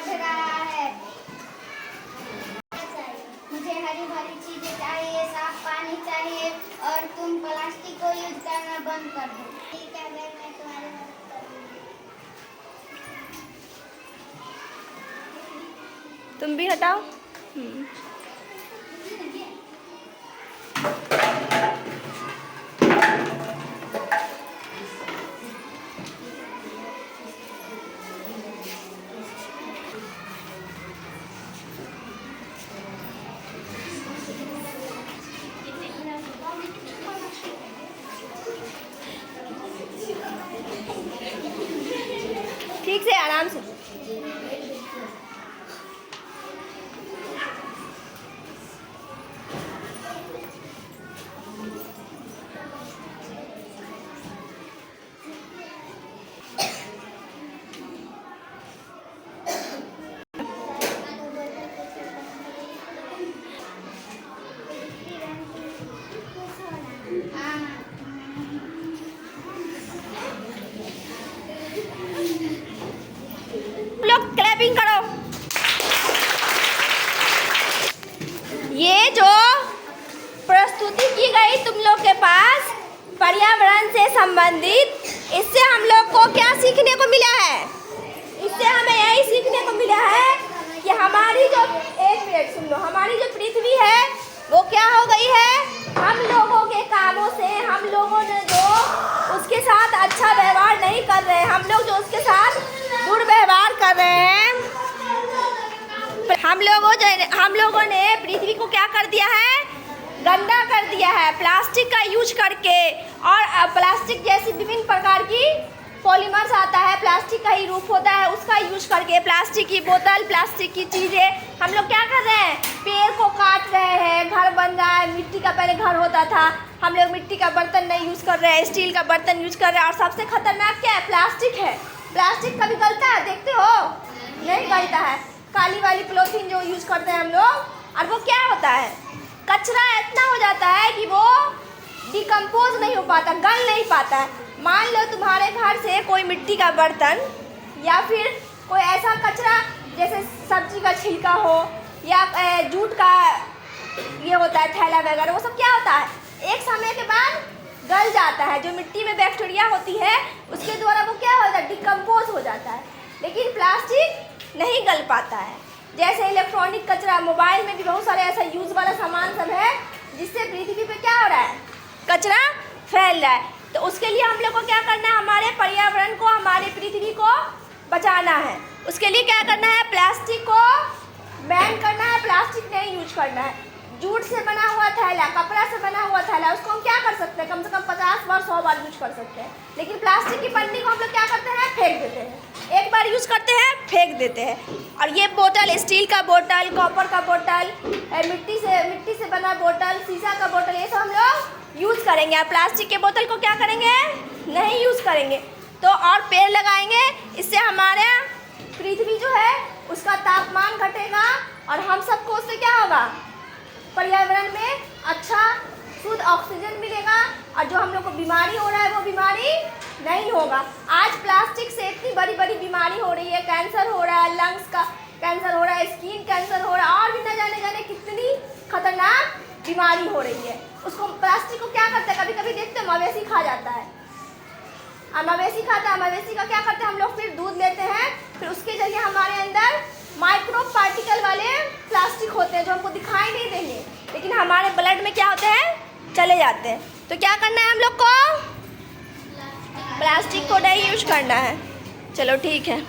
बढ़ रहा है। मुझे हरी भरी चीजें चाहिए, साफ पानी चाहिए और तुम प्लास्टिक को यूज करना बंद कर दो। ठीक है, मैं तुम्हारी मदद करूंगी। तुम भी हटाओ। ठीक से, आराम से। लोग क्लैपिंग करो। ये जो प्रस्तुति की गई तुम लोग के पास पर्यावरण से संबंधित, इससे हम लोग को क्या सीखने को मिला है? इससे हमें यही सीखने को मिला है कि हमारी जो, एक मिनट सुन लो, हमारी जो पृथ्वी है वो क्या हो गई है? हम लोगों के कामों से, हम लोगों ने जो उसके साथ अच्छा व्यवहार नहीं कर रहे हैं, हम लोग जो उसके साथ दुर्व्यवहार कर रहे हैं, हम लोगों ने पृथ्वी को क्या कर दिया है? गंदा कर दिया है प्लास्टिक का यूज करके। और प्लास्टिक जैसी विभिन्न प्रकार की पॉलीमर्स आता है, प्लास्टिक का ही रूप होता है, उसका यूज करके प्लास्टिक की बोतल, प्लास्टिक की चीज़ें हम लोग क्या कर रहे हैं? पेड़ को काट रहे हैं, घर बन रहा है, मिट्टी का पहले घर होता था, हम लोग मिट्टी का बर्तन नहीं यूज़ कर रहे हैं, स्टील का बर्तन यूज कर रहे हैं। और सबसे खतरनाक क्या है? प्लास्टिक है। प्लास्टिक कभी गलता है? देखते हो नहीं गलता है। काली वाली पॉलीथीन जो यूज करते हैं हम लोग, और वो क्या होता है? कचरा इतना हो जाता है कि वो डिकम्पोज नहीं हो पाता, गल नहीं पाता है। मान लो तुम्हारे घर से कोई मिट्टी का बर्तन या फिर कोई ऐसा कचरा जैसे सब्जी का छिलका हो या जूट का ये होता है थैला वगैरह, वो सब क्या होता है? एक समय के बाद गल जाता है। जो मिट्टी में बैक्टीरिया होती है उसके द्वारा वो क्या होता है? डिकम्पोज हो जाता है। लेकिन प्लास्टिक नहीं गल पाता है। जैसे इलेक्ट्रॉनिक कचरा, मोबाइल में भी बहुत सारे ऐसा यूज़ वाला सामान सब है जिससे पृथ्वी पे क्या हो रहा है? कचरा फैल रहा है। तो उसके लिए हम लोग को क्या करना है? हमारे पर्यावरण को, हमारे पृथ्वी को बचाना है। उसके लिए क्या करना है? प्लास्टिक को बैन करना है, प्लास्टिक नहीं यूज करना है। जूट से बना हुआ थैला, कपड़ा से बना हुआ थैला, उसको हम क्या कर सकते हैं? कम से कम 50 बार 100 बार यूज कर सकते हैं। लेकिन प्लास्टिक की पन्नी को हम लोग क्या करते हैं? फेंक देते हैं। एक बार यूज़ करते हैं, फेंक देते हैं। और ये बोतल, स्टील का बोतल, कॉपर का बोतल, मिट्टी से बना बोतल, शीशा का बोतल, ये सब हम लोग यूज़ करेंगे। और प्लास्टिक के बोतल को क्या करेंगे? नहीं यूज़ करेंगे। तो और पेड़ लगाएंगे, इससे हमारे पृथ्वी जो है उसका तापमान घटेगा और हम सबको उससे क्या होगा? पर्यावरण में अच्छा शुद्ध ऑक्सीजन मिलेगा और जो हम लोग को बीमारी हो रहा है वो बीमारी नहीं होगा। आज प्लास्टिक से इतनी बड़ी बड़ी बीमारी हो रही है, कैंसर हो रहा है, लंग्स का कैंसर हो रहा है, स्किन कैंसर हो रहा है, और भी न जाने कितनी खतरनाक बीमारी हो रही है। उसको प्लास्टिक को क्या करते हैं? कभी कभी देखते हैं मवेशी खा जाता है, मवेशी खाता है। मवेशी का क्या करते हैं हम लोग? फिर दूध लेते हैं, फिर उसके जरिए हमारे अंदर माइक्रो पार्टिकल वाले प्लास्टिक होते हैं जो हमको दिखाई नहीं देंगे, लेकिन हमारे ब्लड में क्या होते हैं? चले जाते हैं। तो क्या करना है हम लोग को? प्लास्टिक को नहीं यूज करना है। चलो ठीक है।